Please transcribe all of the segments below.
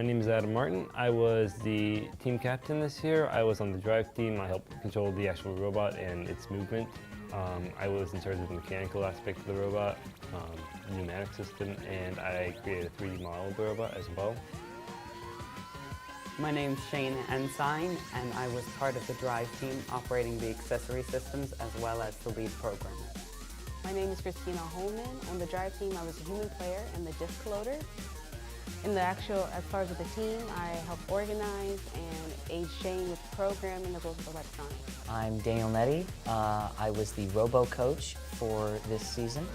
My name is Adam Martin. I was the team captain this year. I was on the drive team. I helped control the actual robot and its movement. I was in charge of the mechanical aspect of the robot, the pneumatic system, and I created a 3D model of the robot as well. My name's Shane Ensign, and I was part of the drive team operating the accessory systems as well as the lead programmer. My name is Christina Holman. On the drive team, I was a human player and the disc loader. In the actual, as far as with the team, I helped organize and aid Shane with programming as well as electronics. I'm Daniel Nettie. I was the robo coach for this season.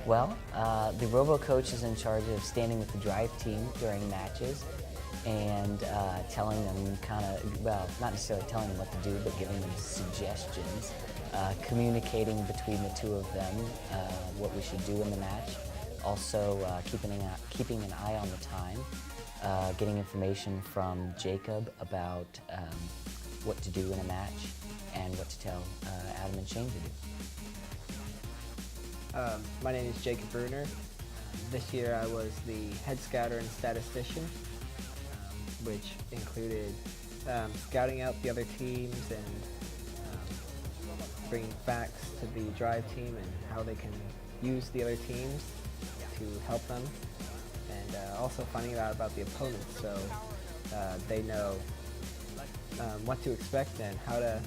Well, the robo coach is in charge of standing with the drive team during matches and telling them well, not necessarily telling them what to do, but giving them suggestions, communicating between the two of them what we should do in the match. Also keeping an eye on the time, getting information from Jacob about what to do in a match and what to tell Adam and Shane to do. My name is Jacob Bruner. This year I was the head scouter and statistician, which included scouting out the other teams and bringing facts to the drive team and how they can use the other teams to help them, and also finding out about the opponents so they know what to expect and how to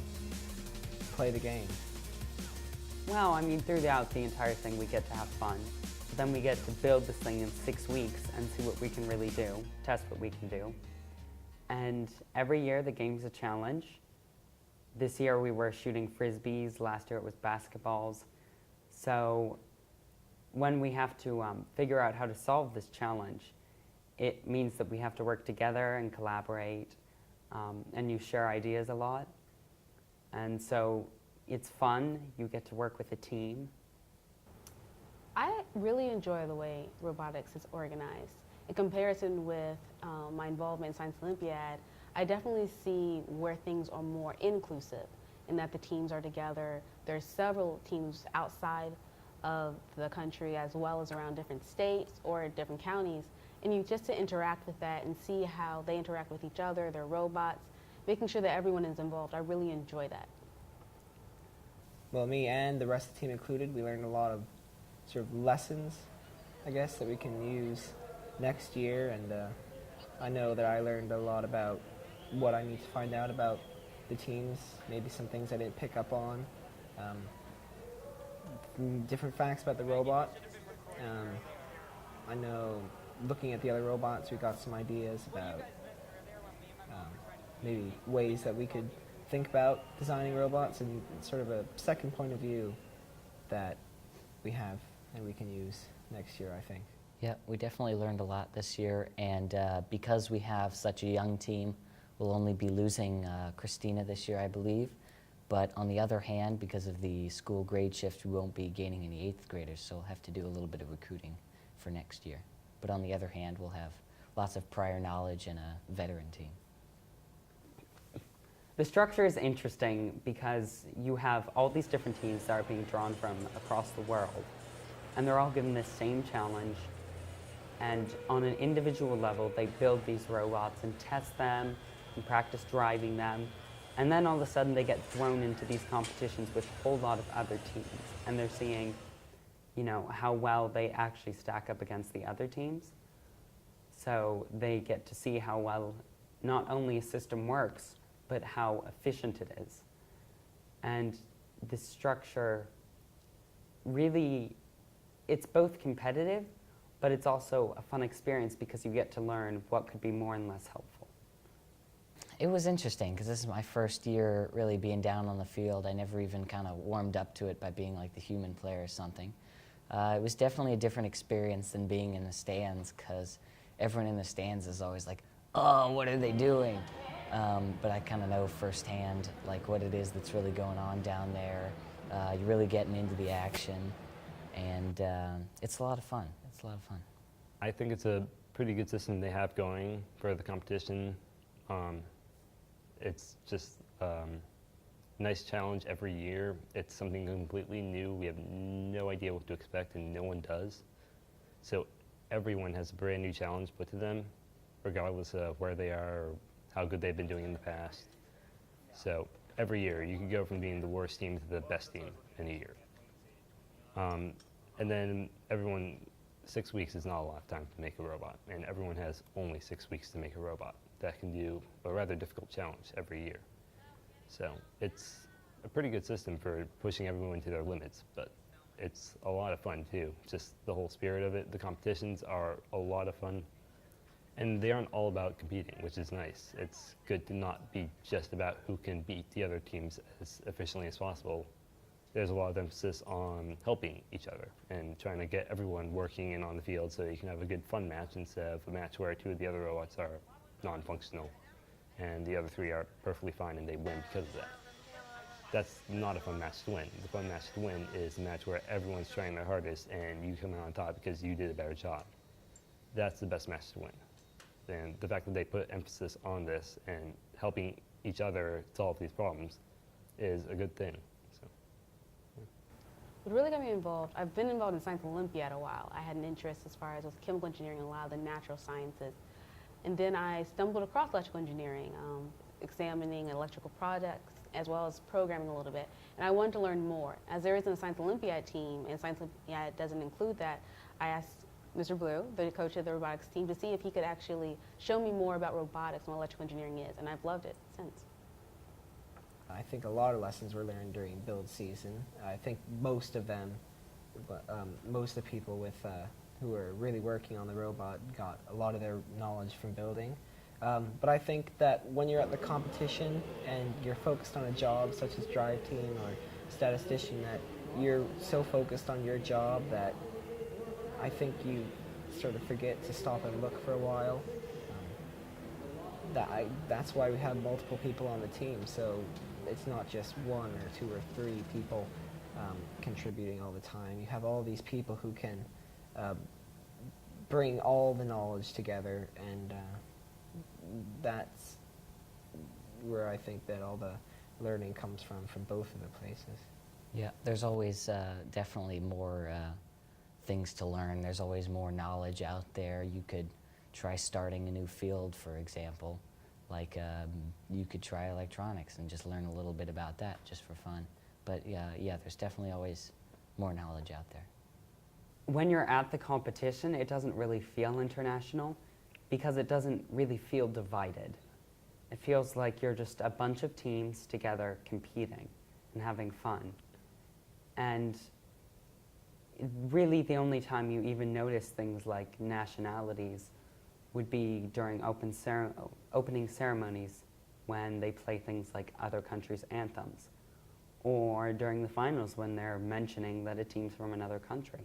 play the game. Well, I mean, throughout the entire thing we get to have fun. But then we get to build this thing in 6 weeks and see what we can really do, test what we can do. And every year the game's a challenge. This year we were shooting frisbees, last year it was basketballs. So when we have to figure out how to solve this challenge, it means that we have to work together and collaborate, and you share ideas a lot. And so it's fun, you get to work with a team. I really enjoy the way robotics is organized. In comparison with my involvement in Science Olympiad, I definitely see where things are more inclusive in that the teams are together. There's several teams outside of the country as well as around different states or different counties, and you just to interact with that and see how they interact with each other, their robots, making sure that everyone is involved. I really enjoy that. Well, me and the rest of the team included, we learned a lot of sort of lessons, I guess, that we can use next year, and I know that I learned a lot about what I need to find out about the teams, maybe some things I didn't pick up on. Different facts about the robot. I know looking at the other robots, we got some ideas about maybe ways that we could think about designing robots and sort of a second point of view that we have and we can use next year, I think. Yeah, we definitely learned a lot this year, and because we have such a young team, we'll only be losing Christina this year, I believe. But on the other hand, because of the school grade shift, we won't be gaining any 8th graders, so we'll have to do a little bit of recruiting for next year. But on the other hand, we'll have lots of prior knowledge and a veteran team. The structure is interesting because you have all these different teams that are being drawn from across the world, and they're all given this same challenge. And on an individual level, they build these robots and test them and practice driving them. And then all of a sudden they get thrown into these competitions with a whole lot of other teams. And they're seeing, you know, how well they actually stack up against the other teams. So they get to see how well not only a system works, but how efficient it is. And this structure really, it's both competitive, but it's also a fun experience because you get to learn what could be more and less helpful. It was interesting because this is my first year really being down on the field. I never even kind of warmed up to it by being like the human player or something. It was definitely a different experience than being in the stands because everyone in the stands is always like, oh, what are they doing? But I kind of know firsthand like what it is that's really going on down there. You're really getting into the action, and it's a lot of fun. It's a lot of fun. I think it's a pretty good system they have going for the competition. It's just nice challenge every year. It's something completely new. We have no idea what to expect, and no one does. So everyone has a brand new challenge put to them, regardless of where they are or how good they've been doing in the past. So every year you can go from being the worst team to the best team in a year. And then 6 weeks is not a lot of time to make a robot, and everyone has only 6 weeks to make a robot that can do a rather difficult challenge every year. So it's a pretty good system for pushing everyone to their limits, but it's a lot of fun too. Just the whole spirit of it. The competitions are a lot of fun, and they aren't all about competing, which is nice. It's good to not be just about who can beat the other teams as efficiently as possible. There's a lot of emphasis on helping each other and trying to get everyone working and on the field so you can have a good fun match instead of a match where 2 of the other robots are non-functional and the other 3 are perfectly fine and they win because of that. That's not a fun match to win. The fun match to win is a match where everyone's trying their hardest and you come out on top because you did a better job. That's the best match to win. And the fact that they put emphasis on this and helping each other solve these problems is a good thing. What really got me involved, I've been involved in Science Olympiad a while. I had an interest as far as with chemical engineering and a lot of the natural sciences. And then I stumbled across electrical engineering, examining electrical products as well as programming a little bit. And I wanted to learn more. As there isn't a Science Olympiad team, and Science Olympiad doesn't include that, I asked Mr. Blue, the coach of the robotics team, to see if he could actually show me more about robotics and what electrical engineering is. And I've loved it since. I think a lot of lessons were learned during build season. I think most of them, most of the people with who were really working on the robot got a lot of their knowledge from building. But I think that when you're at the competition and you're focused on a job such as drive team or statistician, that you're so focused on your job that I think you sort of forget to stop and look for a while. That's why we have multiple people on the team, so it's not just 1 or 2 or 3 people contributing all the time. You have all these people who can bring all the knowledge together, and that's where I think that all the learning comes from both of the places. Yeah, there's always definitely more things to learn. There's always more knowledge out there. You could try starting a new field, for example. Like you could try electronics and just learn a little bit about that just for fun. But yeah, there's definitely always more knowledge out there. When you're at the competition, it doesn't really feel international because it doesn't really feel divided. It feels like you're just a bunch of teams together competing and having fun. And really the only time you even notice things like nationalities would be during opening ceremonies when they play things like other countries' anthems, or during the finals when they're mentioning that a team's from another country.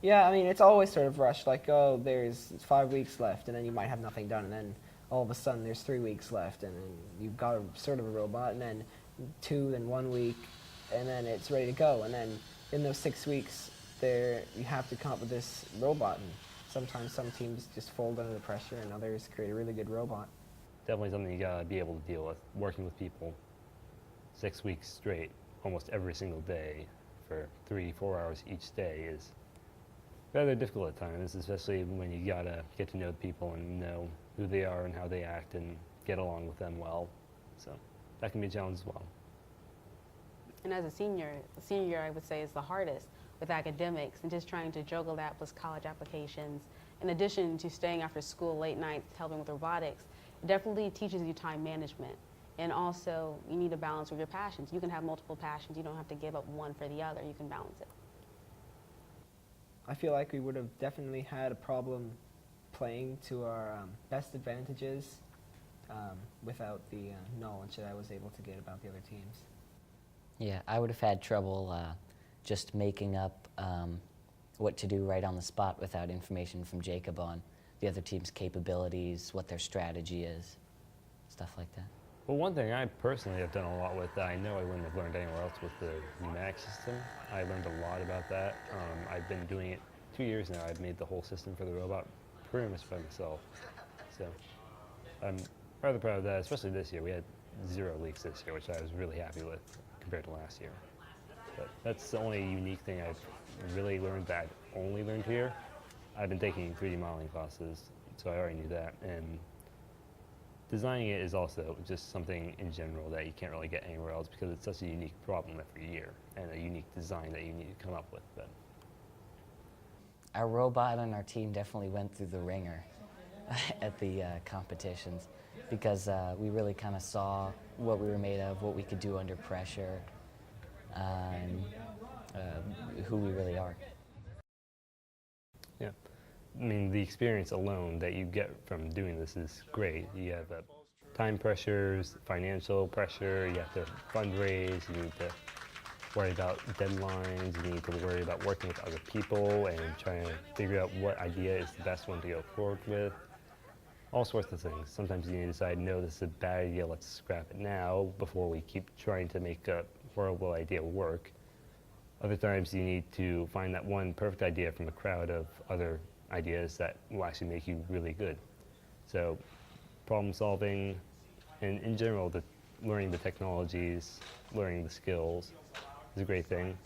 Yeah, I mean, it's always sort of rushed, like, oh, there's 5 weeks left, and then you might have nothing done, and then all of a sudden there's 3 weeks left, and then you've got sort of a robot, and then 2 and 1 week, and then it's ready to go, and then in those 6 weeks, you have to come up with this robot, and sometimes some teams just fold under the pressure, and others create a really good robot. Definitely something you gotta be able to deal with. Working with people 6 weeks straight, almost every single day, for 3-4 hours each day is rather difficult at times, especially when you gotta get to know the people and know who they are and how they act and get along with them well. So that can be a challenge as well. And as a senior year I would say is the hardest with academics and just trying to juggle that with college applications. In addition to staying after school late nights helping with robotics, it definitely teaches you time management. And also, you need to balance with your passions. You can have multiple passions. You don't have to give up one for the other. You can balance it. I feel like we would have definitely had a problem playing to our best advantages without the knowledge that I was able to get about the other teams. Yeah, I would have had trouble just making up what to do right on the spot without information from Jacob on the other team's capabilities, what their strategy is, stuff like that. Well, one thing I personally have done a lot with that I know I wouldn't have learned anywhere else with the pneumatic system. I learned a lot about that. I've been doing it 2 years now. I've made the whole system for the robot pretty much by myself. So I'm rather proud of that, especially this year. We had 0 leaks this year, which I was really happy with compared to last year. But that's the only unique thing I've really learned that only learned here. I've been taking 3D modeling classes, so I already knew that. And designing it is also just something in general that you can't really get anywhere else because it's such a unique problem every year and a unique design that you need to come up with. But our robot on our team definitely went through the ringer at the competitions because we really kind of saw what we were made of, what we could do under pressure, and who we really are. yeah, I mean, the experience alone that you get from doing this is great. You have time pressures, financial pressure, you have to fundraise, you need to worry about deadlines, you need to worry about working with other people and trying to figure out what idea is the best one to go forward with. All sorts of things. Sometimes you need to decide, no, this is a bad idea, let's scrap it now before we keep trying to make a horrible idea work. Other times you need to find that one perfect idea from a crowd of other ideas that will actually make you really good. So problem solving, and in general, learning the technologies, learning the skills is a great thing.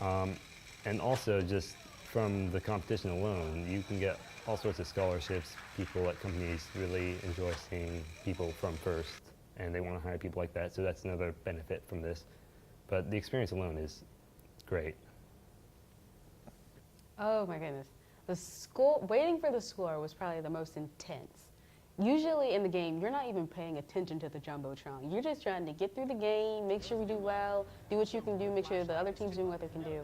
And also just from the competition alone, you can get all sorts of scholarships. People at companies really enjoy seeing people from first, and they want to hire people like that, so that's another benefit from this. But the experience alone is great. Oh my goodness. Waiting for the score was probably the most intense. Usually in the game, you're not even paying attention to the Jumbotron. You're just trying to get through the game, make sure we do well, do what you can do, make sure the other team's doing what they can do.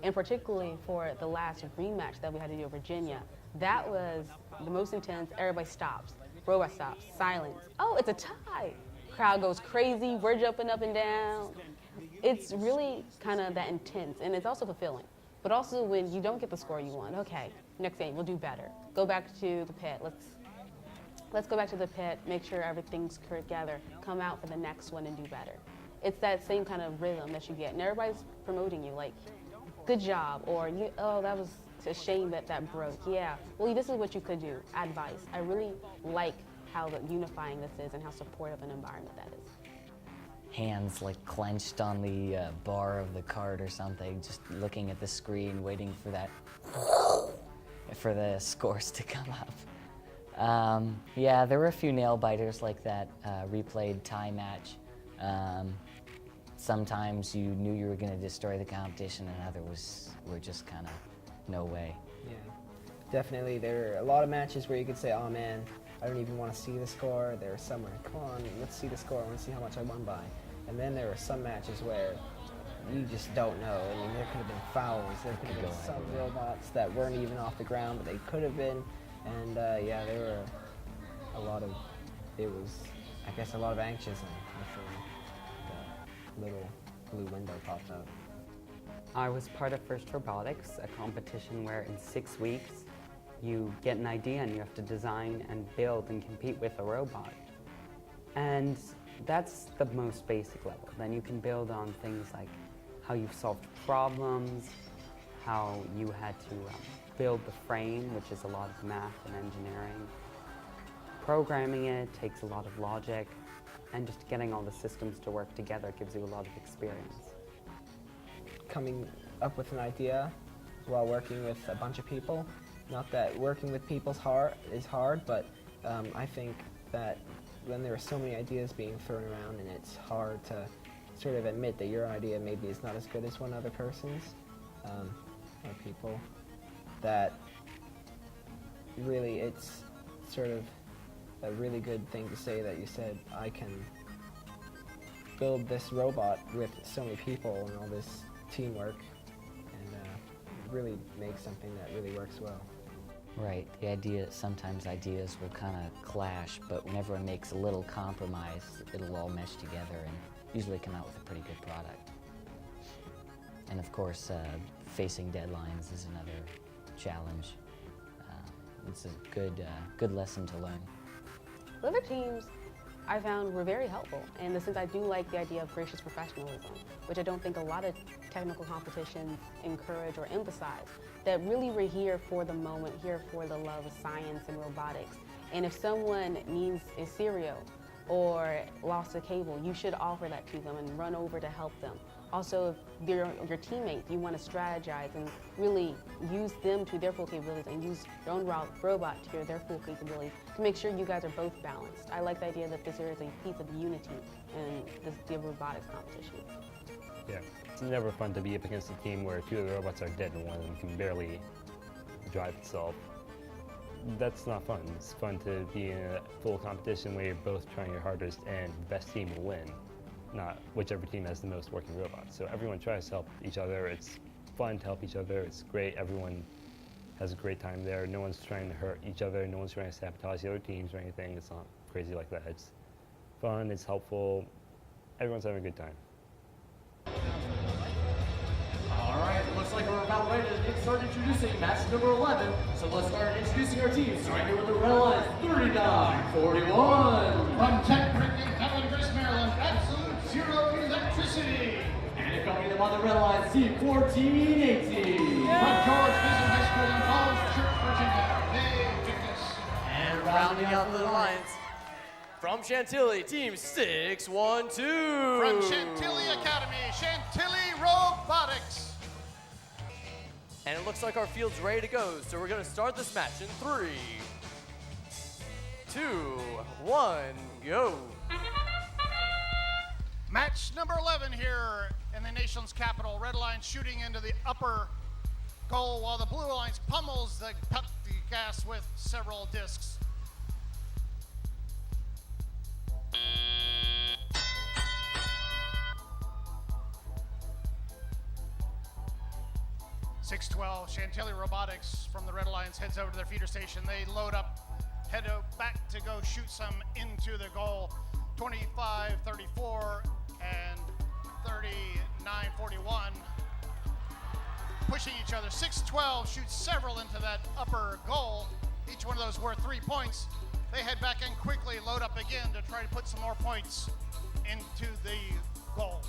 And particularly for the last rematch that we had to do in Virginia, that was the most intense. Everybody stops. Robot stops. Silence. Oh, it's a tie. Crowd goes crazy. We're jumping up and down. It's really kind of that intense, and it's also fulfilling. But also when you don't get the score you want, okay, next game, we'll do better. Go back to the pit. Let's go back to the pit, make sure everything's together, come out for the next one and do better. It's that same kind of rhythm that you get, and everybody's promoting you, like, good job, or oh, that was a shame that broke. Yeah, well, this is what you could do, advice. I really like how unifying this is and how supportive an environment that is. Hands like clenched on the bar of the cart or something, just looking at the screen, waiting for that, for the scores to come up. Yeah, there were a few nail biters like that replayed tie match. Sometimes you knew you were going to destroy the competition, and others were just kind of no way. Yeah, definitely. There are a lot of matches where you could say, oh man, I don't even want to see the score. There are some where, come on, let's see the score, I want to see how much I won by. And then there are some matches where you just don't know. I mean, there could have been fouls, there could have been some robots that weren't even off the ground, but they could have been. And yeah, there were a lot of, it was, I guess, a lot of anxiousness before the little blue window popped up. I was part of First Robotics, a competition where in 6 weeks you get an idea and you have to design and build and compete with a robot. And that's the most basic level. Then you can build on things like how you've solved problems, how you had to build the frame, which is a lot of math and engineering. Programming it takes a lot of logic, and just getting all the systems to work together gives you a lot of experience. Coming up with an idea while working with a bunch of people, not that working with people is hard, but I think that when there are so many ideas being thrown around and it's hard to sort of admit that your idea maybe is not as good as one other person's, or people, that really it's sort of a really good thing to say that you said, I can build this robot with so many people and all this teamwork and really make something that really works well. Right, the idea, sometimes ideas will kind of clash, but when everyone makes a little compromise, it'll all mesh together and usually come out with a pretty good product. And of course, facing deadlines is another challenge. It's a good lesson to learn. The other teams I found were very helpful, and since I do like the idea of gracious professionalism, which I don't think a lot of technical competitions encourage or emphasize, that really we're here for the moment, here for the love of science and robotics. And if someone needs a cereal, or lost a cable, you should offer that to them and run over to help them. Also, if they're your teammates, you want to strategize and really use them to their full capabilities and use your own robot to their full capabilities to make sure you guys are both balanced. I like the idea that this is a piece of unity in the robotics competition. Yeah, it's never fun to be up against a team where two of the robots are dead and one of them can barely drive itself. That's not fun. It's fun to be in a full competition where you're both trying your hardest and the best team will win, not whichever team has the most working robots. So everyone tries to help each other. It's fun to help each other. It's great. Everyone has a great time there. No one's trying to hurt each other. No one's trying to sabotage the other teams or anything. It's not crazy like that. It's fun. It's helpful. Everyone's having a good time. All right, looks like we're about ready to start introducing match number 11. So let's start introducing our teams, starting here with the red line, 39-41. From Tech Brick in Cavalier, Maryland, Absolute Zero Electricity. And accompanying them on the red line, team 14-18. From George Mason High School in Falls Church, Virginia, May Fitness. And rounding out the lines, from Chantilly, team 612. From Chantilly Academy, Chantilly Robotics. And it looks like our field's ready to go, so we're going to start this match in 3, 2, 1, go. Match number 11 here in the nation's capital. Red line shooting into the upper goal while the blue lines pummels the gas with several discs. .612 Chantilly Robotics from the Red Alliance heads over to their feeder station. They load up, head back to go shoot some into the goal. 25-34 and 39-41. Pushing each other. 612 shoots several into that upper goal. Each one of those worth 3 points. They head back in quickly, load up again to try to put some more points into the goal.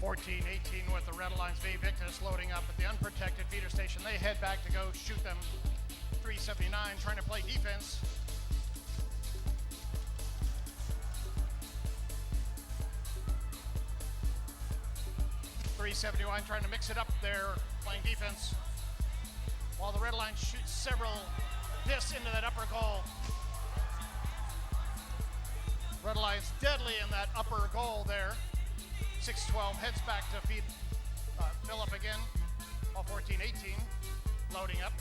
.14-18 with the Red Alliance V Victus loading up at the unprotected feeder station. They head back to go shoot them. 379 trying to play defense. .371 trying to mix it up there, playing defense. While the Red Alliance shoots several discs into that upper goal. Red Alliance deadly in that upper goal there. 612 heads back to fill up again, while 14-18 loading up.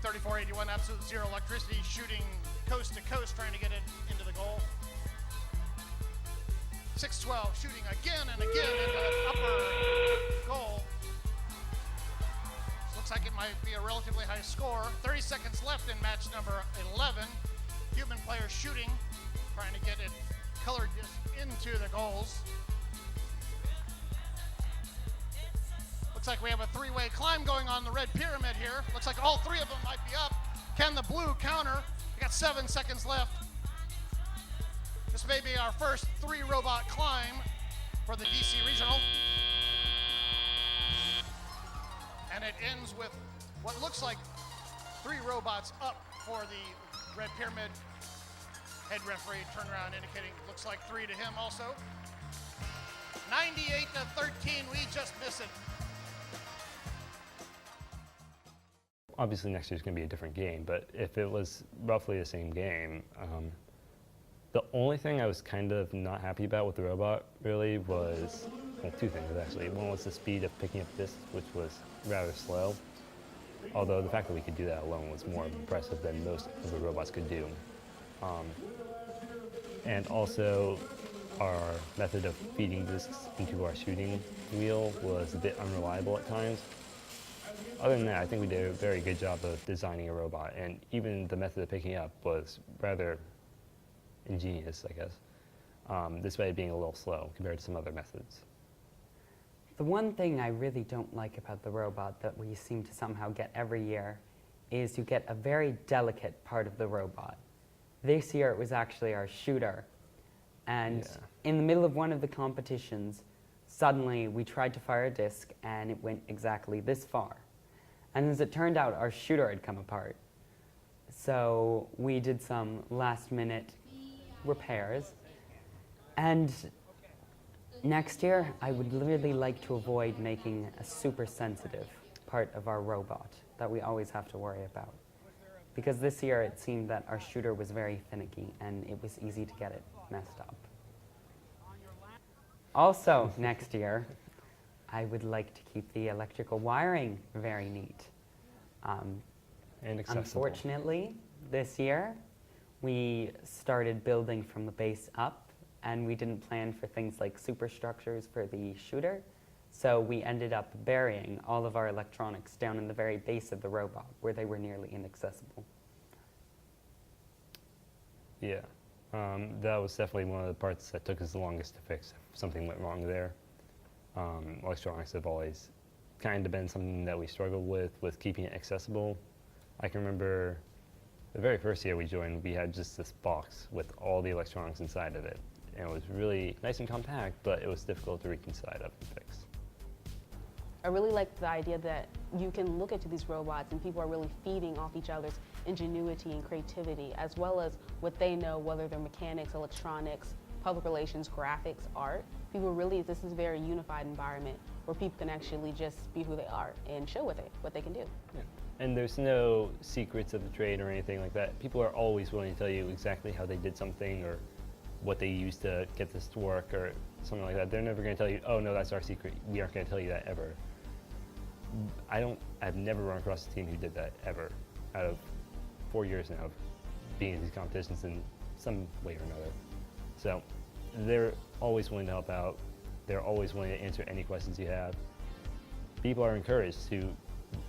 34-81, Absolute Zero Electricity shooting coast to coast, trying to get it into the goal. 612 shooting again and again into the upper goal. Looks like it might be a relatively high score. 30 seconds left in match number 11. Human players shooting, trying to get it colored disc into the goals. Looks like we have a three-way climb going on the red pyramid here. Looks like all three of them might be up. Can the blue counter? We got 7 seconds left. This may be our first 3-robot climb for the DC Regional. And it ends with what looks like 3 robots up for the red pyramid. Head referee turnaround indicating looks like 3 to him also. 98-13, we just miss it. Obviously next year's going to be a different game, but if it was roughly the same game, the only thing I was kind of not happy about with the robot really was, well, 2 things actually. One was the speed of picking up discs, which was rather slow, although the fact that we could do that alone was more impressive than most of the robots could do. And also, our method of feeding discs into our shooting wheel was a bit unreliable at times. Other than that, I think we did a very good job of designing a robot, and even the method of picking up was rather ingenious, I guess, despite being a little slow compared to some other methods. The one thing I really don't like about the robot that we seem to somehow get every year is you get a very delicate part of the robot. This year it was actually our shooter, And Yeah. in the middle of one of the competitions, suddenly we tried to fire a disc and it went exactly this far. And as it turned out, our shooter had come apart. So we did some last minute repairs. And next year, I would really like to avoid making a super sensitive part of our robot that we always have to worry about. Because this year it seemed that our shooter was very finicky and it was easy to get it messed up. Also, next year, I would like to keep the electrical wiring very neat. And accessible. Unfortunately, this year, we started building from the base up, and we didn't plan for things like superstructures for the shooter, so we ended up burying all of our electronics down in the very base of the robot, where they were nearly inaccessible. Yeah, that was definitely one of the parts that took us the longest to fix if something went wrong there. Electronics have always kind of been something that we struggled with keeping it accessible. I can remember the very first year we joined, we had just this box with all the electronics inside of it. And it was really nice and compact, but it was difficult to reach inside of and fix. I really like the idea that you can look into these robots and people are really feeding off each other's ingenuity and creativity, as well as what they know, whether they're mechanics, electronics, public relations, graphics, art. People really, this is a very unified environment where people can actually just be who they are and show what they can do. Yeah. And there's no secrets of the trade or anything like that. People are always willing to tell you exactly how they did something or what they used to get this to work or something like that. They're never going to tell you, oh no, that's our secret. We aren't going to tell you that ever. I've never run across a team who did that ever out of 4 years now of being in these competitions in some way or another. So they're always willing to help out. They're always willing to answer any questions you have. People are encouraged to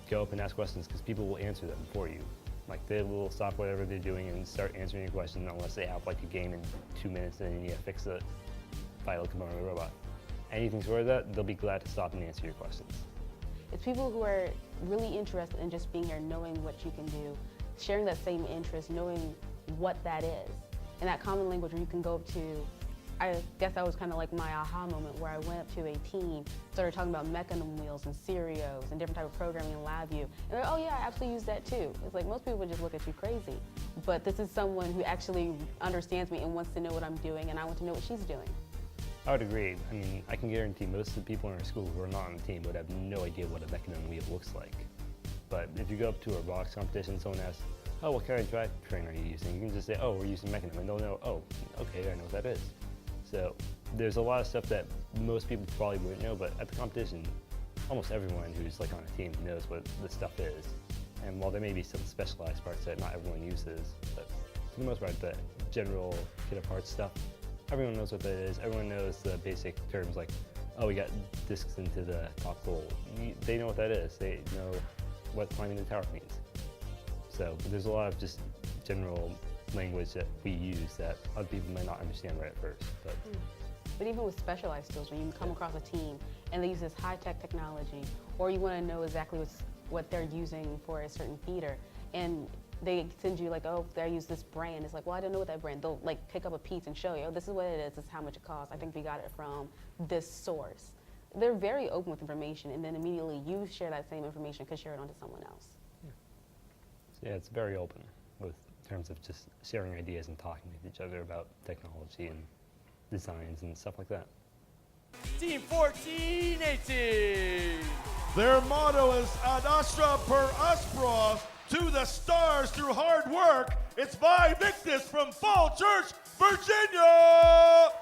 go up and ask questions because people will answer them for you. Like they will stop whatever they're doing and start answering your question unless they have like a game in 2 minutes and then you fix the vital component of the robot. Anything short of that, they'll be glad to stop and answer your questions. It's people who are really interested in just being here, knowing what you can do, sharing that same interest, knowing what that is, and that common language where you can go up to. I guess that was kind of like my aha moment where I went up to a team, started talking about mechanism wheels and serios and different type of programming and LabVIEW. And they're like, oh yeah, I absolutely use that too. It's like most people would just look at you crazy. But this is someone who actually understands me and wants to know what I'm doing, and I want to know what she's doing. I would agree. I mean, I can guarantee most of the people in our school who are not on the team would have no idea what a mechanism wheel looks like. But if you go up to a robotics competition, someone asks, oh, what kind of drivetrain are you using? You can just say, oh, we're using mechanism, and they'll know, oh, okay, I know what that is. So there's a lot of stuff that most people probably wouldn't know, but at the competition, almost everyone who's like on a team knows what the stuff is. And while there may be some specialized parts that not everyone uses, but for the most part, the general kit of parts stuff, everyone knows what that is. Everyone knows the basic terms like, oh, we got discs into the top bowl. They know what that is. They know what climbing the tower means. So there's a lot of just general language that we use that other people may not understand right at first. But even with specialized skills, when you come across a team and they use this high-tech technology, or you want to know exactly what they're using for a certain feeder, and they send you like, oh, they use this brand. It's like, well, I don't know what that brand. They'll like pick up a piece and show you, oh, this is what it is. This is how much it costs. I think we got it from this source. They're very open with information, and then immediately you share that same information, could share it onto someone else. So yeah, it's very open with terms of just sharing ideas and talking with each other about technology and designs and stuff like that. Team 1418. Their motto is Ad Astra per Aspera, to the stars through hard work. It's Vi Victus from Fall Church, Virginia.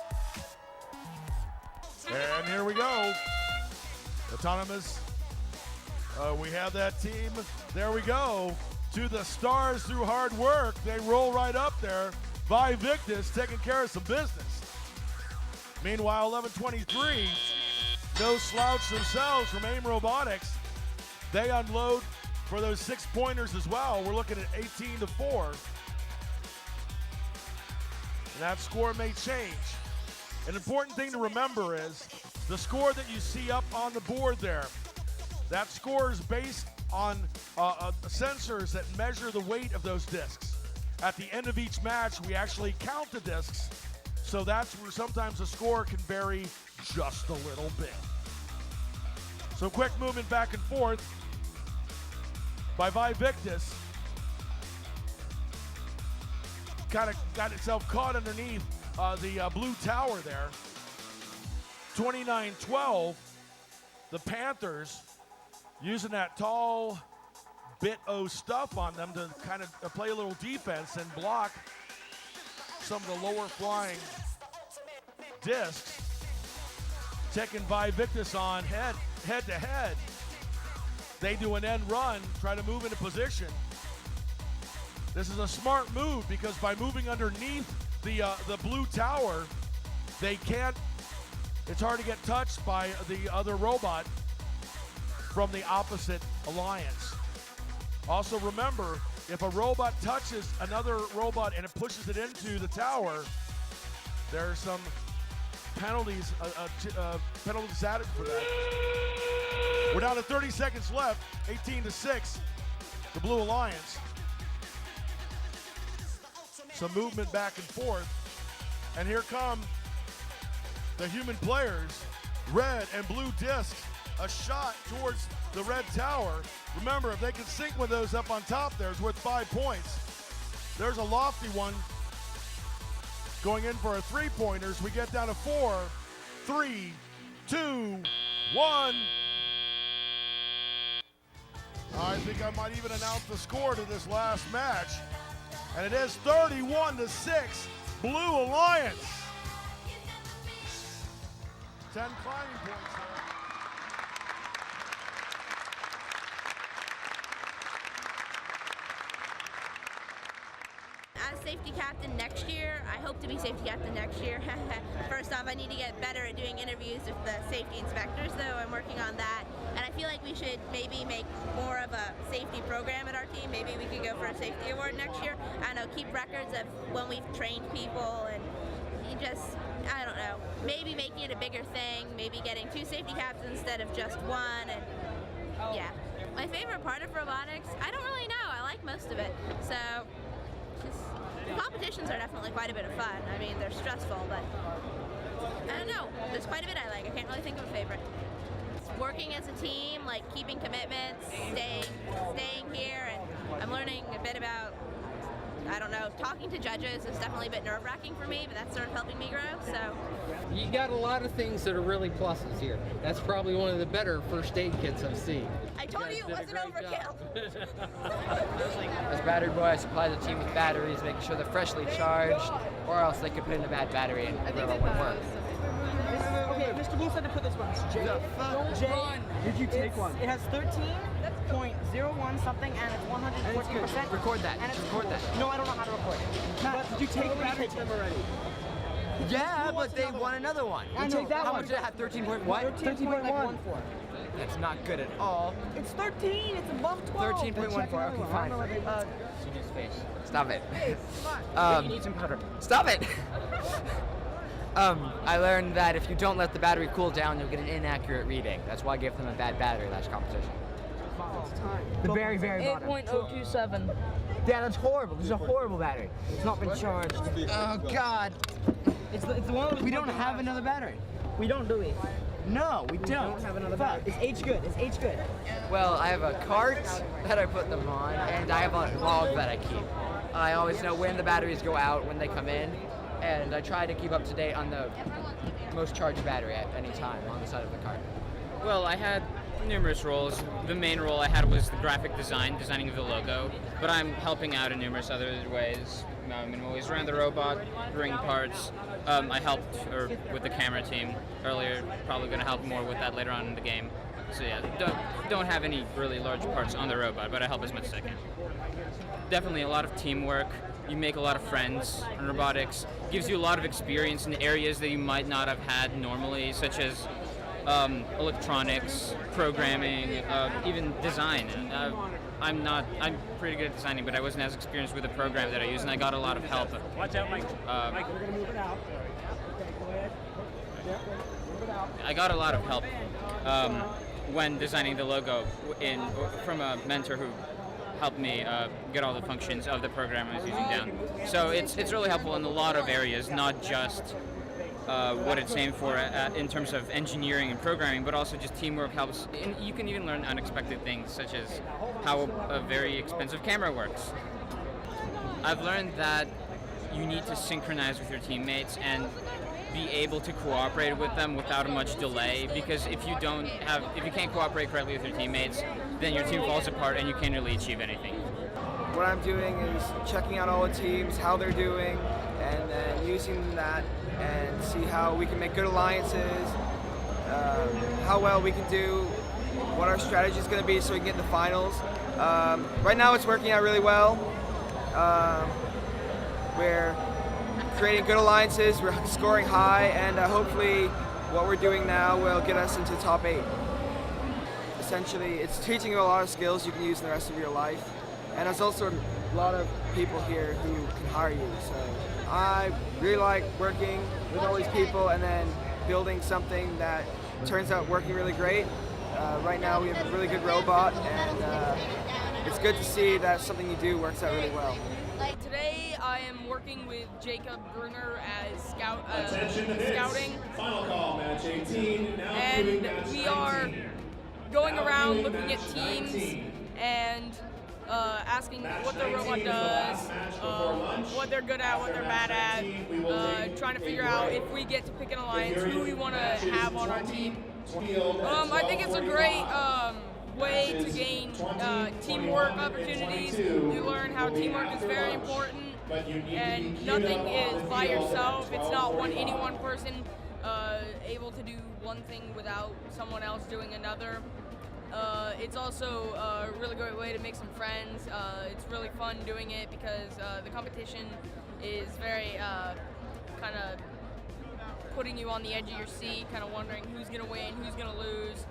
And here we go. Autonomous. We have that team. There we go. To the stars through hard work. They roll right up there. Vi Victus taking care of some business. Meanwhile, 1123, no slouch themselves from AIM Robotics. They unload for those 6-pointers as well. We're looking at 18-4. And that score may change. An important thing to remember is the score that you see up on the board there. That score is based on sensors that measure the weight of those discs. At the end of each match, we actually count the discs So that's where sometimes the score can vary just a little bit. So quick movement back and forth by Vivictus. Kind of got itself caught underneath the blue tower there. 29-12, the Panthers using that tall bit O stuff on them to kind of play a little defense and block some of the lower flying discs. Taking Vivictus on head to head. They do an end run, try to move into position. This is a smart move because by moving underneath the blue tower, they can't, it's hard to get touched by the other robot from the opposite alliance. Also remember, if a robot touches another robot and it pushes it into the tower, there are some penalties added for that. We're down to 30 seconds left, 18-6, the Blue Alliance. Some movement back and forth. And here come the human players, red and blue disc, a shot towards the red tower. Remember, if they can sink with those up on top there, it's worth 5 points. There's a lofty one going in for a three-pointers. We get down to 4, 3, 2, 1. I think I might even announce the score to this last match. And it is 31-6, Blue Alliance. 10 climbing points there. As safety captain next year, I hope to be safety captain next year. First off, I need to get better at doing interviews with the safety inspectors, though I'm working on that. And I feel like we should maybe make more of a safety program at our team. Maybe we could go for a safety award next year. I don't know, keep records of when we've trained people and you just, I don't know, maybe making it a bigger thing, maybe getting 2 safety captains instead of just 1, and yeah. My favorite part of robotics, I don't really know. I like most of it. So, the competitions are definitely quite a bit of fun. I mean, they're stressful, but I don't know. There's quite a bit I like. I can't really think of a favorite. Working as a team, like keeping commitments, staying here, and I'm learning a bit about, I don't know, talking to judges is definitely a bit nerve-wracking for me, but that's sort of helping me grow, so. You got a lot of things that are really pluses here. That's probably one of the better first aid kits I've seen. I told you it wasn't overkill. As battery boy, I supply the team with batteries, making sure they're freshly charged, or else they could put in a bad battery and it won't work. Okay, Mr. Blue said to put this one. Jay, did you take one? It has 13.01 something and it's 114%. Record that. And it's record that. No, I don't know how to record it. But did you take them already? Yeah, but they won another one. I know. How much did it have? 13.1? 13.14. That's not good at all. It's 13. It's above 12. 13.14. Okay, fine. Stop it. Hey, come on. You need some powder. Stop it. I learned that if you don't let the battery cool down, you'll get an inaccurate reading. That's why I gave them a bad battery last competition. The very, very bottom. 8.027. Yeah, that's horrible. This is a horrible battery. It's not been charged. Oh, God. It's the one We don't have another battery. We don't, do we? No, we don't. Have another battery. It's H good. It's H good. Well, I have a cart that I put them on, and I have a log that I keep. I always know when the batteries go out, when they come in, and I try to keep up to date on the most charged battery at any time on the side of the cart. Well, I had numerous roles. The main role I had was the graphic design, designing the logo, but I'm helping out in numerous other ways. I'm always around the robot, bring parts. I helped with the camera team earlier, probably going to help more with that later on in the game. So yeah, don't have any really large parts on the robot, but I help as much as I can. Definitely a lot of teamwork. You make a lot of friends in robotics. Gives you a lot of experience in areas that you might not have had normally, such as electronics, programming, even design. I'm pretty good at designing, but I wasn't as experienced with the program that I use, and I got a lot of help. Watch out, Mike. Mike, we're going to move it out. Okay, go ahead. Yeah, move it out. I got a lot of help when designing the logo from a mentor who helped me get all the functions of the program I was using down. So it's really helpful in a lot of areas, not just what it's aimed for in terms of engineering and programming, but also just teamwork helps. And you can even learn unexpected things, such as how a very expensive camera works. I've learned that you need to synchronize with your teammates and be able to cooperate with them without much delay, because if you can't cooperate correctly with your teammates, then your team falls apart and you can't really achieve anything. What I'm doing is checking out all the teams, how they're doing, and then using that and see how we can make good alliances, how well we can do, what our strategy is going to be so we can get in the finals. Right now it's working out really well. We're creating good alliances, we're scoring high, and hopefully what we're doing now will get us into the top 8. Essentially, it's teaching you a lot of skills you can use in the rest of your life, and there's also a lot of people here who can hire you. So I really like working with all these people and then building something that turns out working really great. Right now we have a really good robot, and it's good to see that something you do works out really well. Today I am working with Jacob Bruner as scouting. Final call, match 18. Now and match we are 19. going around looking at teams and asking what the robot does, what they're good at, what they're bad at, trying to figure out if we get to pick an alliance, who we want to have on our team. I think it's a great way to gain teamwork opportunities. You learn how teamwork is very important, and nothing is by yourself. It's not any one person able to do one thing without someone else doing another. It's also a really great way to make some friends. It's really fun doing it because the competition is very kind of putting you on the edge of your seat, kind of wondering who's going to win, who's going to lose.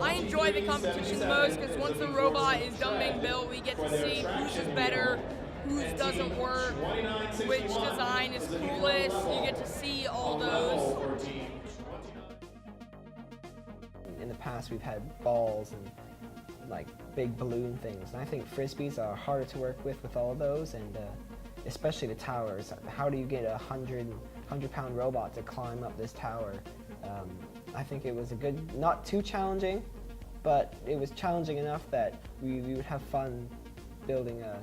I enjoy the competition most because once the robot is done being built, we get to see whose is better, whose doesn't work, which design is coolest. You get to see all those. In the past, we've had balls and like big balloon things, and I think frisbees are harder to work with all of those, and especially the towers. How do you get a 100-pound robot to climb up this tower? I think it was not too challenging, but it was challenging enough that we would have fun building a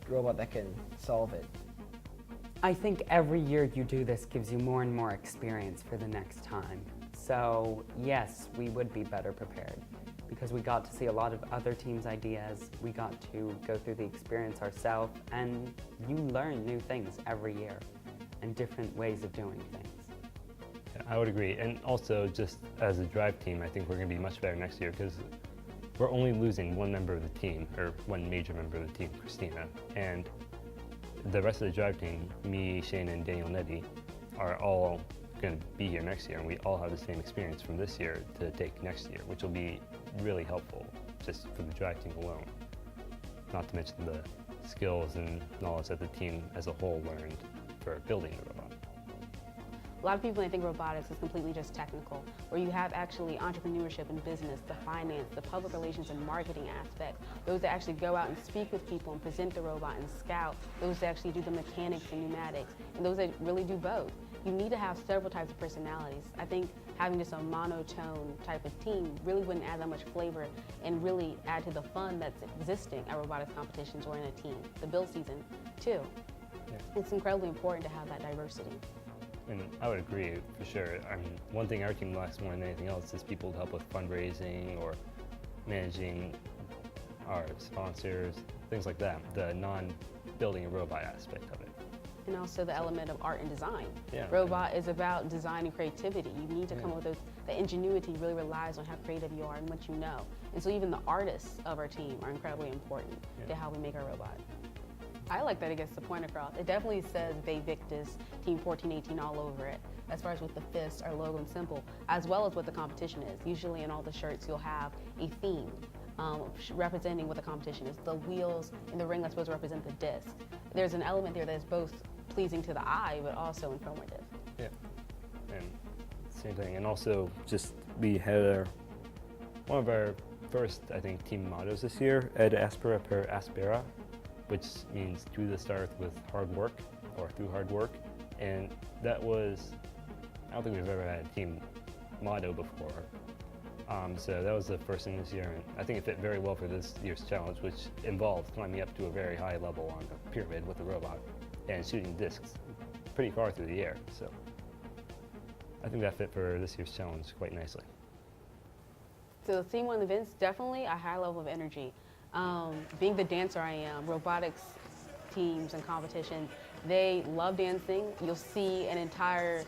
robot that can solve it. I think every year you do this gives you more and more experience for the next time. So yes, we would be better prepared because we got to see a lot of other teams' ideas, we got to go through the experience ourselves, and you learn new things every year and different ways of doing things. I would agree, and also just as a drive team, I think we're going to be much better next year because we're only losing one member of the team, or one major member of the team, Christina, and the rest of the drive team, me, Shane, and Daniel Neddy, are all going to be here next year, and we all have the same experience from this year to take next year, which will be really helpful just for the drive team alone, not to mention the skills and knowledge that the team as a whole learned for building the robot. A lot of people think robotics is completely just technical, where you have actually entrepreneurship and business, the finance, the public relations and marketing aspect, those that actually go out and speak with people and present the robot and scout, those that actually do the mechanics and pneumatics, and those that really do both. You need to have several types of personalities. I think having just a monotone type of team really wouldn't add that much flavor and really add to the fun that's existing at robotics competitions or in a team. The build season, too. Yeah. It's incredibly important to have that diversity. And I would agree, for sure. I mean, one thing our team lacks more than anything else is people to help with fundraising or managing our sponsors, things like that, the non-building a robot aspect of it. And also the element of art and design. Yeah. Robot is about design and creativity. You need to come up with those. The ingenuity really relies on how creative you are and what you know. And so even the artists of our team are incredibly important to how we make our robot. I like that it gets the point across. It definitely says Bay Victus, Team 1418 all over it, as far as with the fist, our logo and symbol, as well as what the competition is. Usually in all the shirts you'll have a theme representing what the competition is. The wheels in the ring are supposed to represent the disc. There's an element there that's both pleasing to the eye, but also informative. Yeah, and same thing. And also just we had one of our first, I think, team mottos this year, Ed Aspera per Aspera, which means do the start with hard work, or through hard work. And that was, I don't think we've ever had a team motto before. So that was the first thing this year, and I think it fit very well for this year's challenge, which involves climbing up to a very high level on the pyramid with the robot and shooting discs pretty far through the air. So I think that fit for this year's challenge quite nicely. So seeing one of the events, definitely a high level of energy. Being the dancer I am, robotics teams and competition, they love dancing. You'll see an entire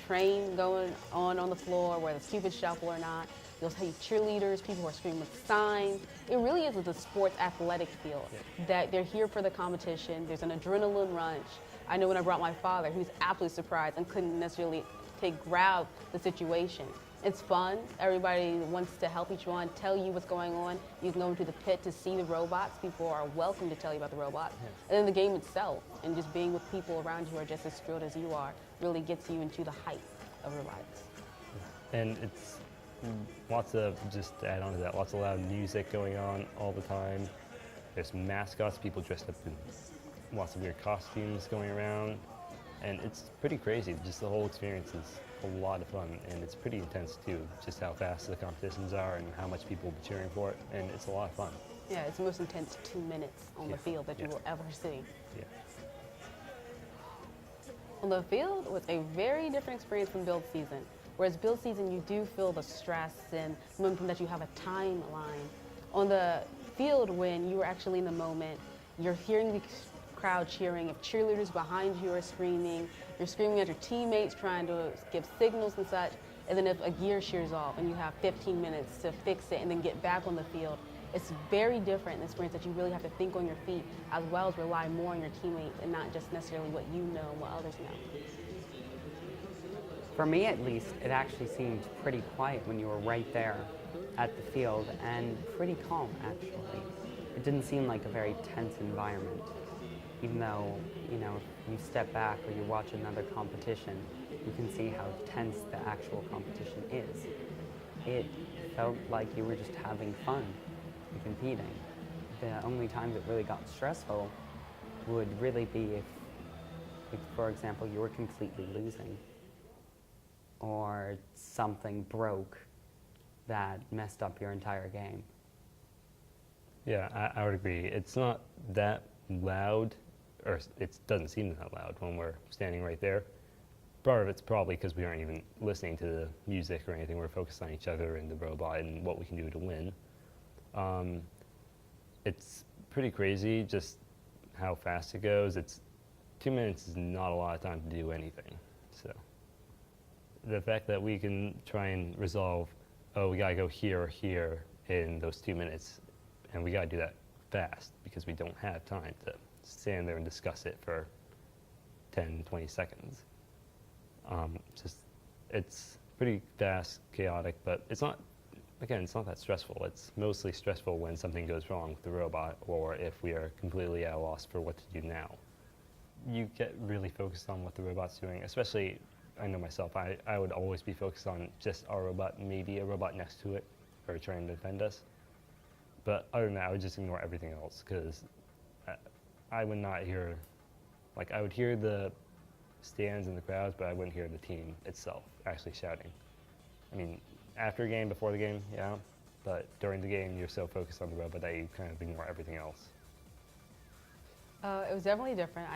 train going on the floor, whether it's Cupid Shuffle or not. You'll see cheerleaders, people who are screaming with signs. It really is a sports athletic field that they're here for the competition. There's an adrenaline rush. I know when I brought my father, he was absolutely surprised and couldn't necessarily grab the situation. It's fun. Everybody wants to help each one, tell you what's going on. You can go into the pit to see the robots. People are welcome to tell you about the robots. And then the game itself, and just being with people around you who are just as thrilled as you are, really gets you into the height of robotics. And it's lots of, just to add on to that, lots of loud music going on all the time. There's mascots, people dressed up in lots of weird costumes going around. And it's pretty crazy. Just the whole experience is a lot of fun, and it's pretty intense too, just how fast the competitions are and how much people will be cheering for it, and it's a lot of fun. Yeah, it's the most intense 2 minutes on the field that you will ever see. Yeah. On the field was a very different experience from build season. Whereas build season, you do feel the stress and momentum that you have a timeline. On the field, when you are actually in the moment, you're hearing the crowd cheering. If cheerleaders behind you are screaming, you're screaming at your teammates, trying to give signals and such. And then if a gear shears off and you have 15 minutes to fix it and then get back on the field, it's very different, an experience that you really have to think on your feet as well as rely more on your teammates and not just necessarily what you know and what others know. For me at least, it actually seemed pretty quiet when you were right there at the field, and pretty calm actually. It didn't seem like a very tense environment. Even though, you know, if you step back or you watch another competition, you can see how tense the actual competition is. It felt like you were just having fun and competing. The only times it really got stressful would really be if, for example, you were completely losing or something broke that messed up your entire game. Yeah, I would agree. It's not that loud, or it doesn't seem that loud when we're standing right there. Part of it's probably because we aren't even listening to the music or anything. We're focused on each other and the robot and what we can do to win. It's pretty crazy just how fast it goes. 2 minutes is not a lot of time to do anything. So the fact that we can try and resolve, oh, we gotta go here or here in those 2 minutes, and we gotta do that fast because we don't have time to stand there and discuss it for 10, 20 seconds. It's pretty fast, chaotic, but it's not, again, it's not that stressful. It's mostly stressful when something goes wrong with the robot or if we are completely at a loss for what to do now. You get really focused on what the robot's doing, especially, I know myself, I would always be focused on just our robot, maybe a robot next to it, or trying to defend us. But other than that, I would just ignore everything else, because I would not hear, like, I would hear the stands and the crowds, but I wouldn't hear the team itself actually shouting. I mean, after a game, before the game, yeah, but during the game, you're so focused on the robot that you kind of ignore everything else. It was definitely different.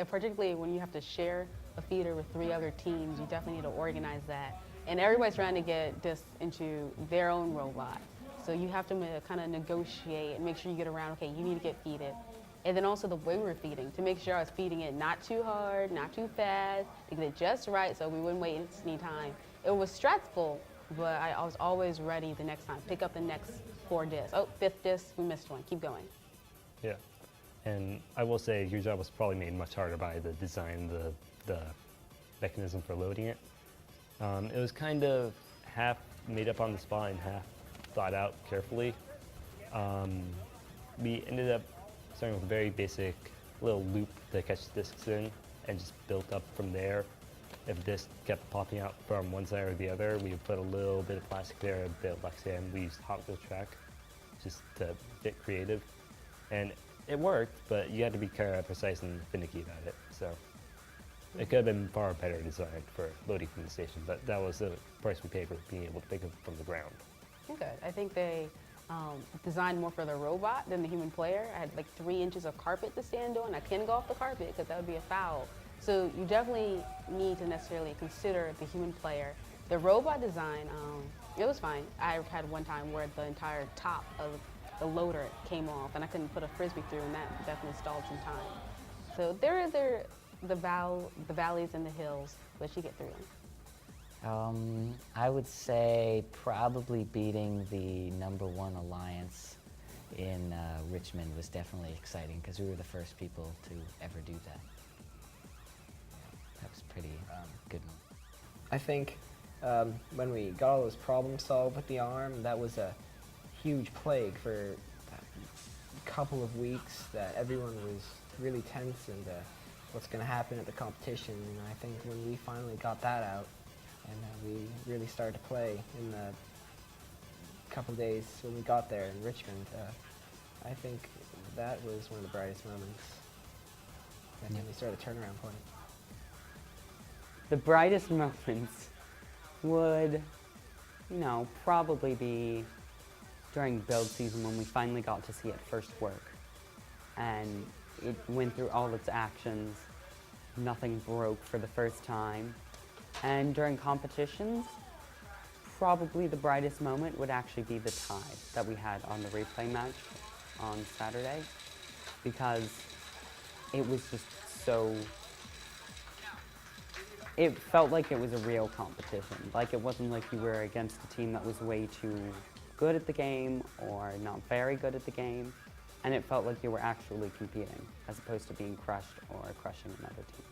Particularly when you have to share a feeder with 3 other teams, you definitely need to organize that. And everybody's trying to get this into their own robot. So you have to kind of negotiate and make sure you get around, okay, you need to get feeded. And then also the way we were feeding, to make sure I was feeding it not too hard, not too fast, to get it just right so we wouldn't waste any time. It was stressful, but I was always ready the next time. Pick up the next 4 discs. Oh, 5th disc, we missed one, keep going. Yeah, and I will say your job was probably made much harder by the design, the mechanism for loading it. It was kind of half made up on the spot and half thought out carefully. We ended up starting with a very basic little loop to catch discs in and just built up from there. if a disc kept popping out from one side or the other, we would put a little bit of plastic there, a bit of Lexan. We used Hot Wheel track just to get creative. And it worked, but you had to be kind of precise and finicky about it. So it could have been far better designed for loading from the station, but that was the price we paid for being able to pick it from the ground. Good. I think they designed more for the robot than the human player. I had like 3 inches of carpet to stand on. I couldn't go off the carpet because that would be a foul. So you definitely need to necessarily consider the human player. The robot design, it was fine. I had one time where the entire top of the loader came off and I couldn't put a Frisbee through, and that definitely stalled some time. So there are the valleys and the hills, but you get through them. I would say probably beating the #1 alliance in Richmond was definitely exciting because we were the first people to ever do that. That was pretty good one. I think when we got all those problems solved with the arm, that was a huge plague for a couple of weeks that everyone was really tense and what's going to happen at the competition. And I think when we finally got that out and we really started to play in the couple days when we got there in Richmond, I think that was one of the brightest moments. And then we started a turnaround point. The brightest moments would, probably be during build season when we finally got to see it first work. And it went through all its actions. Nothing broke for the first time. And during competitions, probably the brightest moment would actually be the tie that we had on the replay match on Saturday, because it was just so, it felt like it was a real competition. Like it wasn't like you were against a team that was way too good at the game or not very good at the game. And it felt like you were actually competing as opposed to being crushed or crushing another team.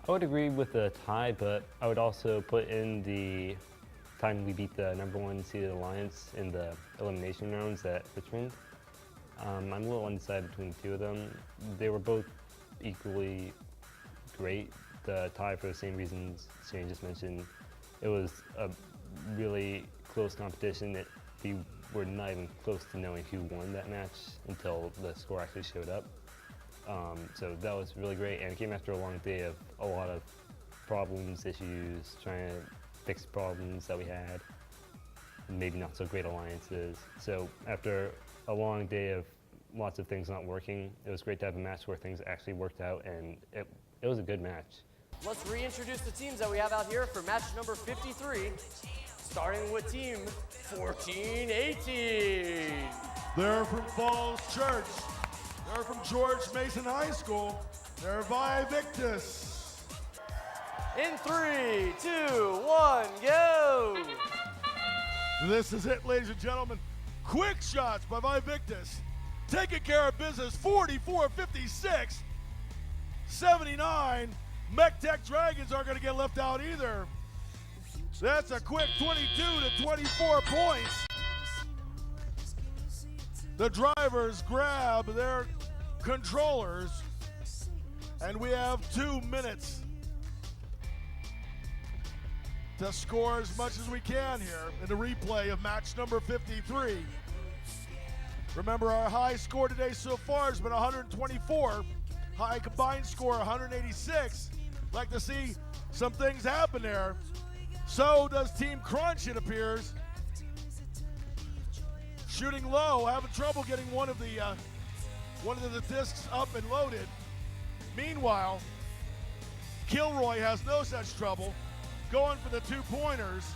I would agree with the tie, but I would also put in the time we beat the #1 seeded alliance in the elimination rounds at Richmond. I'm a little undecided between the two of them. They were both equally great. The tie for the same reasons Shane just mentioned. It was a really close competition. We were not even close to knowing who won that match until the score actually showed up. So that was really great, and it came after a long day of a lot of problems, issues, trying to fix problems that we had, maybe not so great alliances. So after a long day of lots of things not working, it was great to have a match where things actually worked out, and it was a good match. Let's reintroduce the teams that we have out here for match number 53, starting with team 1418. They're from Falls Church. They're from George Mason High School. They're Victus. In 3, 2, 1, go! This is it, ladies and gentlemen. Quick shots by Victus. Taking care of business, 44-56. 79. MechTech Dragons aren't going to get left out either. That's a quick 22-24 points. The drivers grab their controllers, and we have 2 minutes to score as much as we can here in the replay of match number 53. Remember, our high score today so far has been 124. High combined score 186. Like to see some things happen there. So does Team Crunch, it appears. Shooting low, having trouble getting one of the discs up and loaded. Meanwhile, Kilroy has no such trouble, going for the 2-pointers,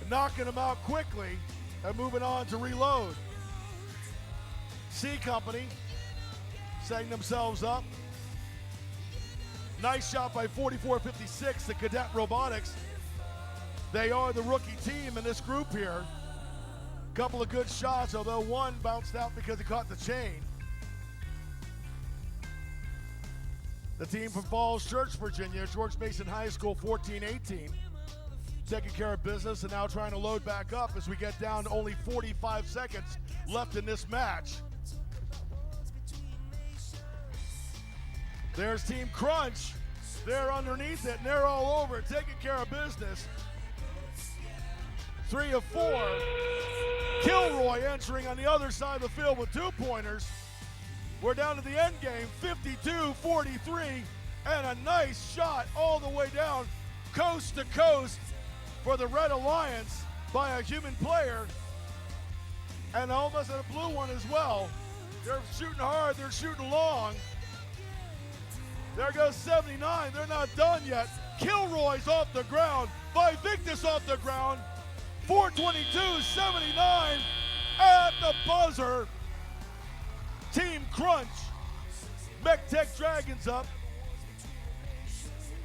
knocking them out quickly, and moving on to reload. C Company setting themselves up. Nice shot by 44-56, the Cadet Robotics. They are the rookie team in this group here. Couple of good shots, although one bounced out because he caught the chain. The team from Falls Church, Virginia, George Mason High School, 14-18. Taking care of business and now trying to load back up as we get down to only 45 seconds left in this match. There's Team Crunch. They're underneath it, and they're all over it, taking care of business. 3 of 4. Kilroy entering on the other side of the field with 2-pointers. We're down to the end game, 52-43, and a nice shot all the way down, coast to coast for the Red Alliance by a human player, and almost a blue one as well. They're shooting hard, they're shooting long. There goes 79, they're not done yet. Kilroy's off the ground, Victus off the ground, 422-79 at the buzzer. Team Crunch, MechTech Dragons up.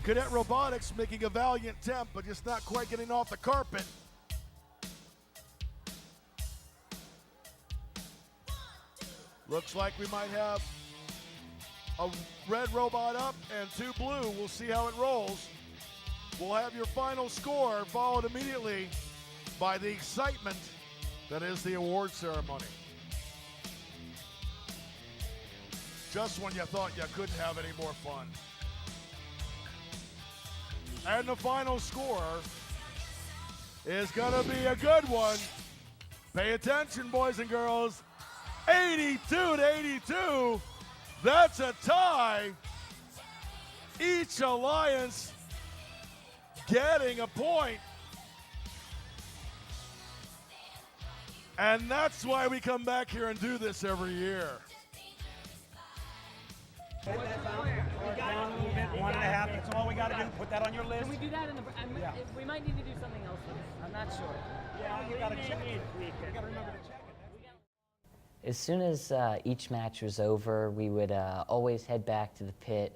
Cadet Robotics making a valiant attempt, but just not quite getting off the carpet. Looks like we might have a red robot up and 2 blue. We'll see how it rolls. We'll have your final score followed immediately by the excitement that is the award ceremony. Just when you thought you couldn't have any more fun. And the final score is gonna be a good one. Pay attention, boys and girls. 82-82. That's a tie. Each alliance getting a point. And that's why we come back here and do this every year. Put that down. Down a little bit, 1.5. That's all we got to do. Put that on your list. Can we do that in the? We might need to do something else with it. I'm not sure. Yeah, you got to check it. You got to remember to check it. As soon as each match was over, we would always head back to the pit,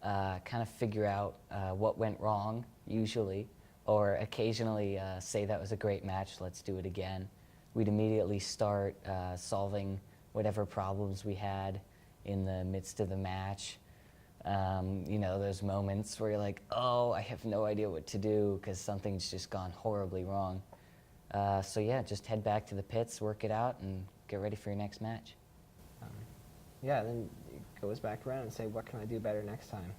kind of figure out what went wrong, usually, or occasionally say that was a great match, let's do it again. We'd immediately start solving whatever problems we had in the midst of the match. You know, those moments where you're like, oh, I have no idea what to do because something's just gone horribly wrong. So yeah, just head back to the pits, work it out, and get ready for your next match. Yeah, then it goes back around and say, what can I do better next time?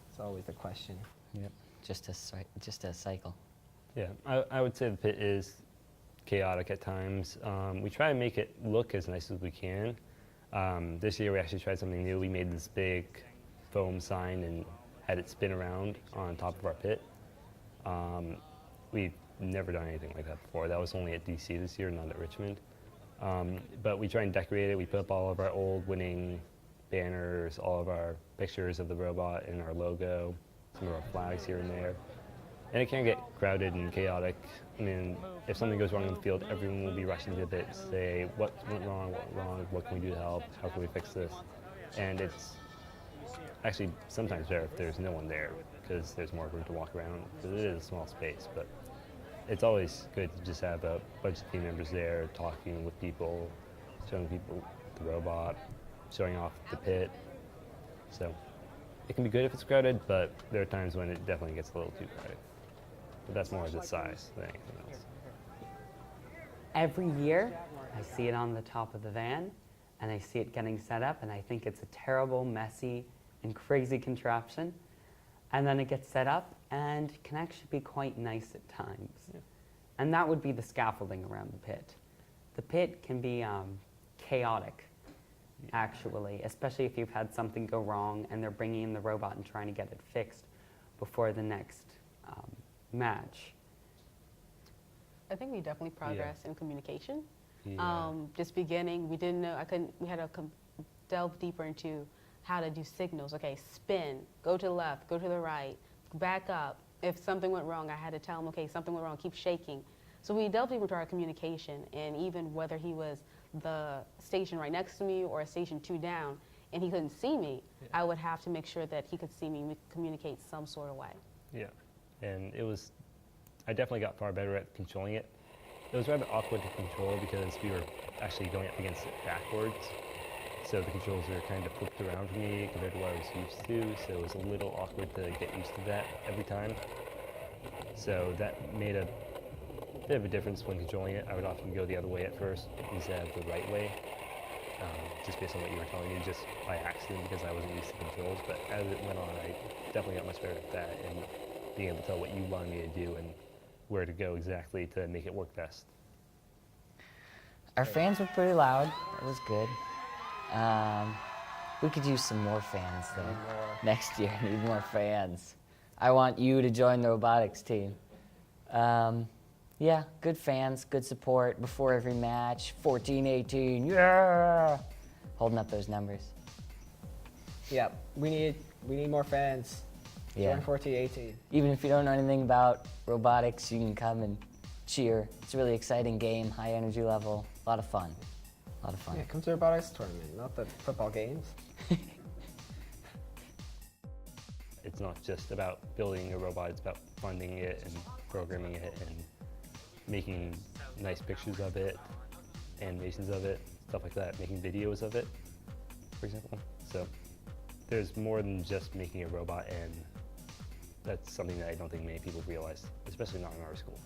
It's always the question. Yep, just a cycle. Yeah, I would say the pit is chaotic at times. We try to make it look as nice as we can. This year we actually tried something new. We made this big foam sign and had it spin around on top of our pit. We've never done anything like that before. That was only at DC this year, not at Richmond. But we try and decorate it. We put up all of our old winning banners, all of our pictures of the robot and our logo, some of our flags here and there. And it can get crowded and chaotic. I mean, if something goes wrong in the field, everyone will be rushing to the pit to say, what went wrong, what can we do to help, how can we fix this? And it's actually sometimes better if there's no one there, because there's more room to walk around, because it is a small space. But it's always good to just have a bunch of team members there talking with people, showing people the robot, showing off the pit. So it can be good if it's crowded, but there are times when it definitely gets a little too crowded. But that's more the size than anything else. Every year, I see it on the top of the van, and I see it getting set up, and I think it's a terrible, messy, and crazy contraption. And then it gets set up, and it can actually be quite nice at times. Yeah. And that would be the scaffolding around the pit. The pit can be chaotic, actually, especially if you've had something go wrong and they're bringing in the robot and trying to get it fixed before the next match. I think we definitely progressed in communication. Yeah. Just beginning, we didn't know, we had to delve deeper into how to do signals. Okay, spin, go to the left, go to the right, back up. If something went wrong, I had to tell him, okay, something went wrong, keep shaking. So we delved deeper into our communication, and even whether he was the station right next to me or a station 2 down, and he couldn't see me, I would have to make sure that he could see me and we could communicate some sort of way. Yeah, and I definitely got far better at controlling it. It was rather awkward to control because we were actually going up against it backwards. So the controls were kind of flipped around for me compared to what I was used to, so it was a little awkward to get used to that every time. So that made a bit of a difference when controlling it. I would often go the other way at first instead of the right way. just based on what you were telling me, just by accident because I wasn't used to controls. But as it went on, I definitely got much better at that and being able to tell what you wanted me to do and where to go exactly to make it work best. Our fans were pretty loud. It was good. We could use some more fans, though. Next year, need more fans. I want you to join the robotics team. Yeah, good fans, good support before every match. 14-18, yeah! Holding up those numbers. Yeah, we need more fans. Yeah. Join 14-18. Even if you don't know anything about robotics, you can come and cheer. It's a really exciting game, high energy level, a lot of fun. A lot of fun. Yeah, come to the robotics tournament, not the football games. It's not just about building a robot, it's about funding it and programming it and making nice pictures of it, animations of it, stuff like that, making videos of it, for example. So there's more than just making a robot, and that's something that I don't think many people realize, especially not in our school.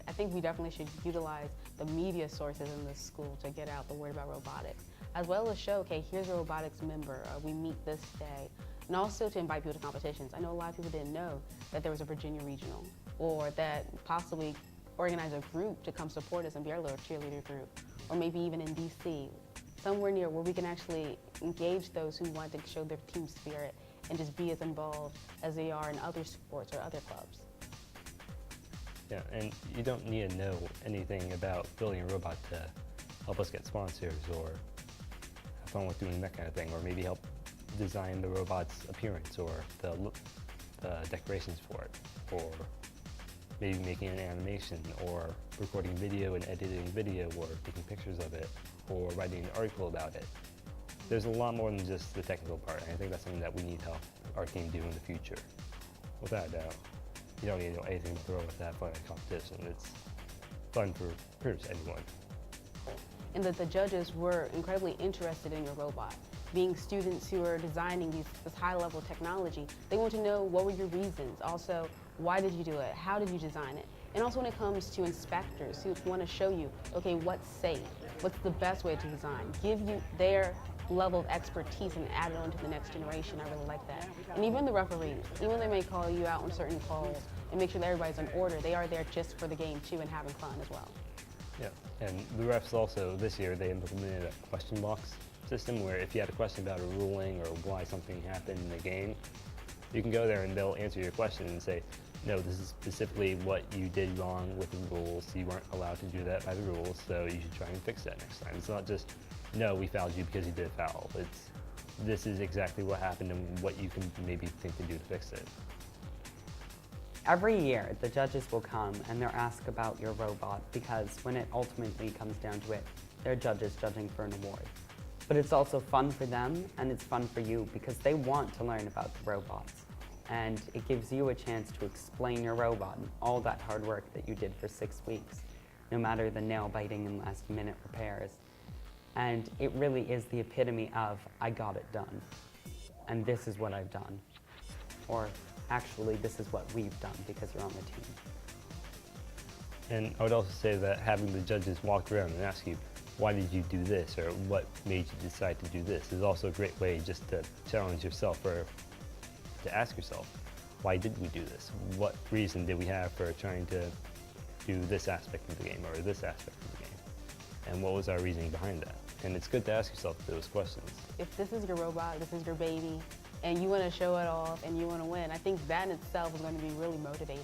I think we definitely should utilize the media sources in this school to get out the word about robotics, as well as show, okay, here's a robotics member, we meet this day, and also to invite people to competitions. I know a lot of people didn't know that there was a Virginia regional, or that possibly organize a group to come support us and be our little cheerleader group, or maybe even in DC, somewhere near where we can actually engage those who want to show their team spirit and just be as involved as they are in other sports or other clubs. Yeah, and you don't need to know anything about building a robot to help us get sponsors or have fun with doing that kind of thing, or maybe help design the robot's appearance or the decorations for it, or maybe making an animation, or recording video and editing video, or taking pictures of it, or writing an article about it. There's a lot more than just the technical part, and I think that's something that we need to help our team do in the future. Without a doubt, you don't need to know anything about the robot to have fun at a competition. It's fun for pretty much anyone. And that the judges were incredibly interested in your robot. Being students who are designing this high-level technology, they want to know what were your reasons. Also, why did you do it? How did you design it? And also when it comes to inspectors who want to show you, okay, what's safe? What's the best way to design? Give you their level of expertise and add it on to the next generation. I really like that. And even the referees, even though they may call you out on certain calls and make sure that everybody's in order, they are there just for the game too and having fun as well. Yeah, and the refs also, this year, they implemented a question box system where if you had a question about a ruling or why something happened in the game, you can go there and they'll answer your question and say, no, this is specifically what you did wrong with the rules. You weren't allowed to do that by the rules, so you should try and fix that next time. It's not just, no, we fouled you because you did a foul. It's, this is exactly what happened and what you can maybe think to do to fix it. Every year, the judges will come and they'll ask about your robot because when it ultimately comes down to it, they're judges judging for an award. But it's also fun for them and it's fun for you because they want to learn about the robots. And it gives you a chance to explain your robot and all that hard work that you did for 6 weeks, no matter the nail-biting and last-minute repairs. And it really is the epitome of, I got it done, and this is what I've done. Or actually, this is what we've done because you're on the team. And I would also say that having the judges walk around and ask you, why did you do this, or what made you decide to do this, is also a great way just to challenge yourself, or to ask yourself, why did we do this? What reason did we have for trying to do this aspect of the game, or this aspect of the game? And what was our reasoning behind that? And it's good to ask yourself those questions. If this is your robot, this is your baby, and you want to show it off and you want to win, I think that in itself is going to be really motivating.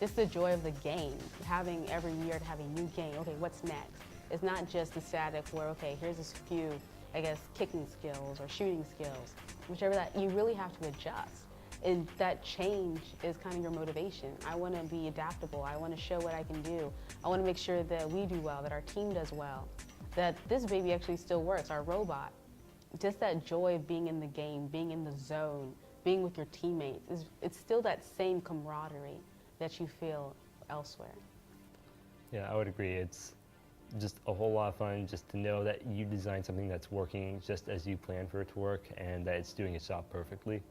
Just the joy of the game, having every year to have a new game, okay, what's next? It's not just the static where, okay, here's a few, I guess, kicking skills or shooting skills, whichever that, you really have to adjust. And that change is kind of your motivation. I want to be adaptable. I want to show what I can do. I want to make sure that we do well, that our team does well, that this baby actually still works, our robot. Just that joy of being in the game, being in the zone, being with your teammates, it's still that same camaraderie that you feel elsewhere. Yeah, I would agree. It's just a whole lot of fun just to know that you designed something that's working just as you planned for it to work and that it's doing its job perfectly.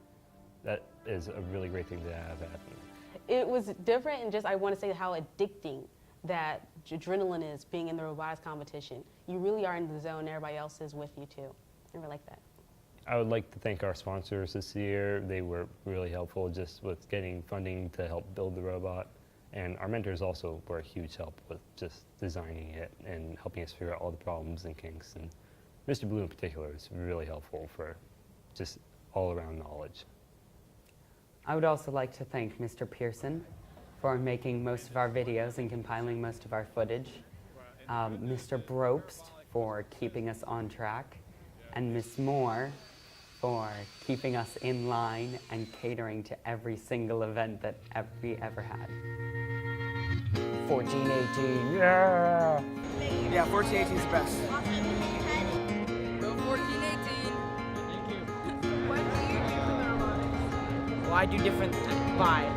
That is a really great thing to have happen. It was different, and just I want to say how addicting that adrenaline is being in the robotics competition. You really are in the zone, everybody else is with you too. I really like that. I would like to thank our sponsors this year. They were really helpful just with getting funding to help build the robot. And our mentors also were a huge help with just designing it and helping us figure out all the problems and kinks. And Mr. Blue in particular is really helpful for just all-around knowledge. I would also like to thank Mr. Pearson for making most of our videos and compiling most of our footage, Mr. Brobst for keeping us on track, and Ms. Moore for keeping us in line and catering to every single event that we ever had. 1418, yeah! Yeah, 1418 is the best. Go 1418. What do you do for the robotics? Well, I do different. Bye.